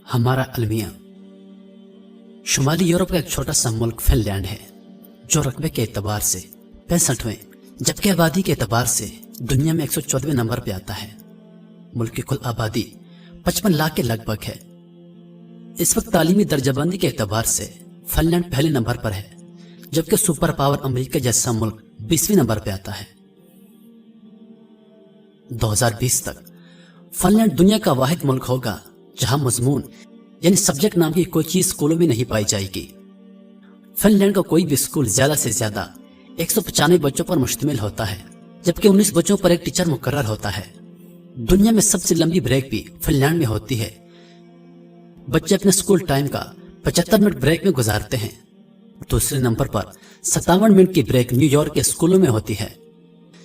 हमारा अलमिया। शुमाली यूरोप का एक छोटा सा मुल्क फिनलैंड है जो रकबे के एतबार से 65वें जबकि आबादी के एतबार से दुनिया में 114वें नंबर पे आता है। मुल्क की कुल आबादी 55 लाख के लगभग है। इस वक्त तालीमी दर्जाबंदी के एतबार से फिनलैंड पहले नंबर पर है, जबकि सुपर पावर अमेरिका जैसा मुल्क 20वें नंबर पे आता है। 2020 तक फिनलैंड दुनिया का वाहिद मुल्क होगा जहां मजमून यानी सब्जेक्ट नाम की कोई चीज स्कूलों में नहीं पाई जाएगी। फिनलैंड का कोई भी स्कूल ज्यादा से ज्यादा 195 बच्चों पर मुश्तमिल होता है, जबकि 19 बच्चों पर एक टीचर मुकर्रर होता है। दुनिया में सबसे लंबी ब्रेक भी फिनलैंड में होती है। बच्चे अपने स्कूल टाइम का 75 मिनट ब्रेक में गुजारते हैं। दूसरे नंबर पर 57 मिनट की ब्रेक न्यूयॉर्क के स्कूलों में होती है।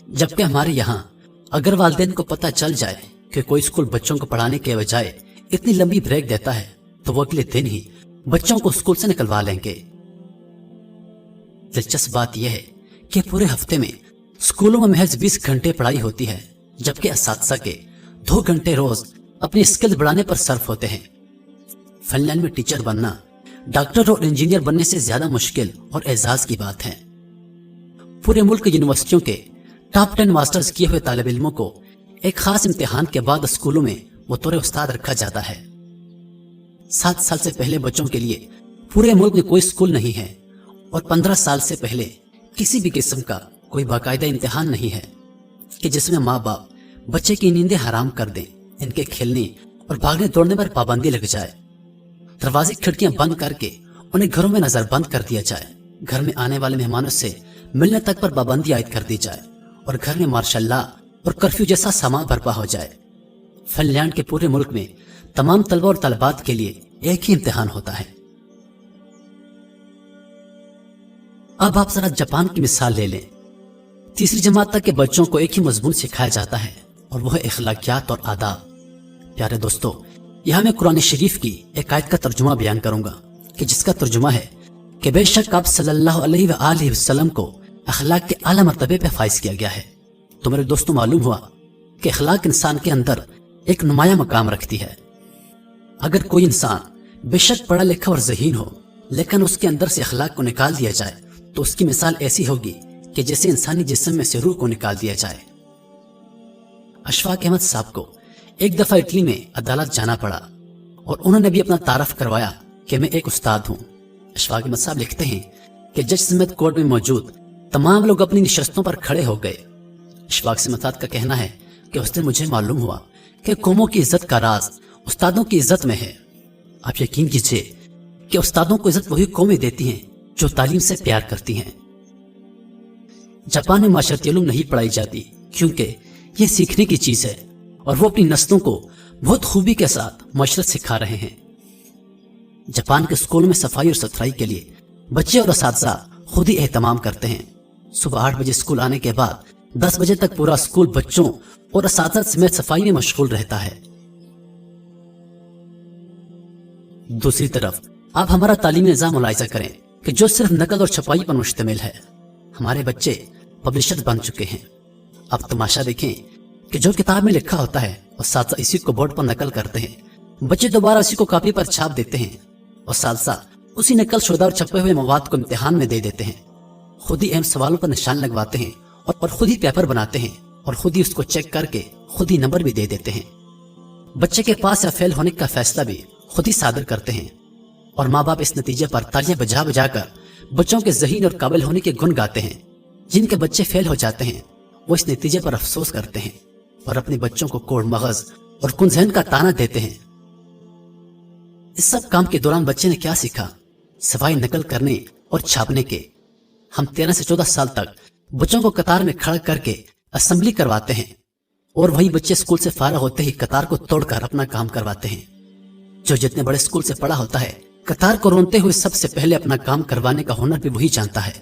जबकि हमारे यहाँ अगर वालिदैन को पता चल जाए कि कोई स्कूल बच्चों को पढ़ाने के बजाय इतनी लंबी ब्रेक देता है तो वो अगले दिन ही बच्चों को स्कूल से निकलवा लेंगे। दिलचस्प बात यह है कि पूरे हफ्ते में स्कूलों में महज 20 घंटे पढ़ाई होती है, जबकि असातिज़ा के 2 घंटे रोज अपनी स्किल बढ़ाने पर सर्फ होते हैं। फिनलैंड में टीचर बनना डॉक्टर और इंजीनियर बनने से ज्यादा मुश्किल और एजाज की बात है। पूरे मुल्क की यूनिवर्सिटियों के टॉप 10 मास्टर्स किए हुए तालिब इल्मों को एक खास इम्तिहान के बाद स्कूलों में बतौर उस्ताद रखा जाता है। 7 साल से पहले बच्चों के लिए पूरे मुल्क में कोई स्कूल नहीं है और 15 साल से पहले किसी भी किस्म का कोई बाकायदा इम्तिहान नहीं है कि जिसमें माँ बाप बच्चे की नींदें हराम कर दें, इनके खेलने और भागने दौड़ने पर पाबंदी लग जाए, दरवाजे खिड़कियां बंद करके उन्हें घरों में नजरबंद कर दिया जाए, घर में आने वाले मेहमानों से मिलने तक पर पाबंदी आयद कर दी जाए और घर में मार्शल लॉ और कर्फ्यू जैसा सामान बर्पा हो जाए। फिनलैंड के पूरे मुल्क में तमाम तलबा और तलबात के लिए एक ही इम्तिहान होता है। अब आप जरा जापान की मिसाल ले लें। तीसरी जमात तक के बच्चों को एक ही मजमून सिखाया जाता है और वह अखलाकियात और आदाब। प्यारे दोस्तों, यहां मैं कुरान शरीफ की एक आयत का तर्जुमा बयान करूंगा कि जिसका तर्जुमा है कि बेशक आप सल्लल्लाहु अलैहि वसल्लम को अखलाक के आला मर्तबे पे फाइज किया गया है। तो मेरे दोस्तों, मालूम हुआ कि अखलाक इंसान के अंदर एक नुमाया मकाम रखती है। अगर कोई इंसान बेशक पढ़ा लिखा और ज़हीन हो, लेकिन उसके अंदर से अखलाक को निकाल दिया जाए तो उसकी मिसाल ऐसी होगी कि जैसे इंसानी जिस्म में से रूह को निकाल दिया जाए। अशफाक अहमद साहब को एक दफा इटली में अदालत जाना पड़ा और उन्होंने भी अपना तारफ करवाया कि मैं एक उस्ताद हूँ। अशफाक अहमद साहब लिखते हैं कि जज समेत कोर्ट में मौजूद तमाम लोग अपनी निशस्तों पर खड़े हो गए। अशफाक अहमद का कहना है कि उस दिन मुझे मालूम हुआ कि कौमों की इज्जत का राज उस्तादों की इज्जत में है। आप यकीन कीजिए कि उस्तादों को इज्जत वही कौमें देती हैं जो तालीम से प्यार करती हैं। जापान में माशरती उलूम नहीं पढ़ाई जाती क्योंकि यह सीखने की चीज है और वो अपनी नस्लों को बहुत खूबी के साथ माशरत सिखा रहे हैं। जापान के स्कूलों में सफाई और सुथराई के लिए बच्चे और असातिज़ा खुद ही एहतमाम करते हैं। सुबह 8 बजे स्कूल आने के बाद 10 बजे तक पूरा स्कूल बच्चों और असातिज़ा समेत सफाई में मशगूल रहता है। दूसरी तरफ आप हमारा तालीमी निज़ाम मुलाहिज़ा करें कि जो सिर्फ नकल और छपाई पर मुश्तमिल है। हमारे बच्चे पब्लिशर बन चुके हैं। अब तमाशा देखें कि जो किताब में लिखा होता है और साथ इसी को बोर्ड पर नकल करते हैं। बच्चे दोबारा उसी को कॉपी पर छाप देते हैं और साथ उसी नकल शुदा और छपे हुए मवाद को इम्तिहान में दे देते हैं। खुद ही अहम सवालों पर निशान लगवाते हैं और खुद ही पेपर बनाते हैं और खुद ही उसको चेक करके खुद ही नंबर भी दे देते हैं। बच्चे के पास या फेल होने का फैसला भी खुद ही सादर करते हैं और माँ बाप इस नतीजे पर तालियां बजा बजा कर बच्चों के ज़हीन और काबिल होने के गुण गाते हैं। जिनके बच्चे फेल हो जाते हैं वो इस नतीजे पर अफसोस करते हैं और अपने बच्चों को कोड़ मगज और कुंजहन का ताना देते हैं। इस सब काम के दौरान बच्चे ने क्या सीखा? सफाई नकल करने और छापने के। हम 13 से 14 साल तक बच्चों को कतार में खड़ा करके असेंबली करवाते हैं और वही बच्चे स्कूल से फारिग होते ही कतार को तोड़कर अपना काम करवाते हैं। जो जितने बड़े स्कूल से पढ़ा होता है, कतार को रोनते हुए सबसे पहले अपना काम करवाने का हुनर भी वही जानता है।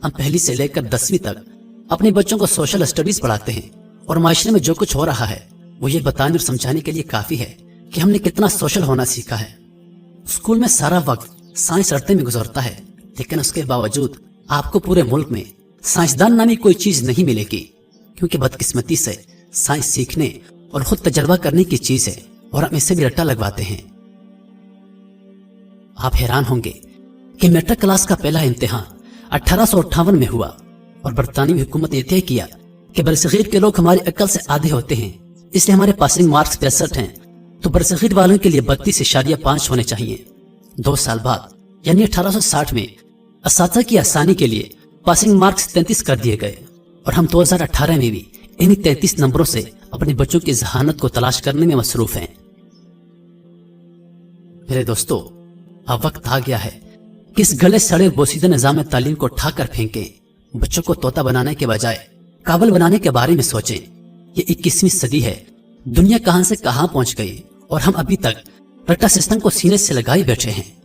हम पहली से लेकर 10वीं तक अपने बच्चों को सोशल स्टडीज पढ़ाते हैं और माशरे में जो कुछ हो रहा है वो ये बताने और समझाने के लिए काफी है कि हमने कितना सोशल होना सीखा है। स्कूल में सारा वक्त साइंस रटने में गुजरता है, लेकिन उसके बावजूद आपको पूरे मुल्क में साइंसदान नामी कोई चीज नहीं मिलेगी, क्योंकि बदकिस्मती से साइंस सीखने और खुद तजर्बा करने की चीज है और हम इससे भी रट्टा लगवाते हैं। आप हैरान होंगे कि मेट्रिक क्लास का पहला इम्तिहान 1858 में हुआ और बरतानवी हुकूमत ने तय किया कि बरसगीर के लोग हमारी अक्ल से आधे होते हैं, इसलिए हमारे पासिंग मार्क्स 65 हैं, तो बरसगीर वालों के लिए 32 इशारिया 5 होने चाहिए। 2 साल बाद यानी 1860 में असातिज़ा की आसानी के लिए पासिंग मार्क्स 33 कर दिए गए और हम 2018 में भी इन्हीं 33 नंबरों से अपने बच्चों की जहानत को तलाश करने में मसरूफ हैं। मेरे दोस्तों, अब वक्त आ गया है कि इस गले सड़े बोसीदा निजाम तालीम को ठाकर फेंकें, बच्चों को तोता बनाने के बजाय काबिल बनाने के बारे में सोचें। ये 21वीं सदी है, दुनिया कहां से कहां पहुंच गई और हम अभी तक रट्टा सिस्टम को सीने से लगाए बैठे हैं।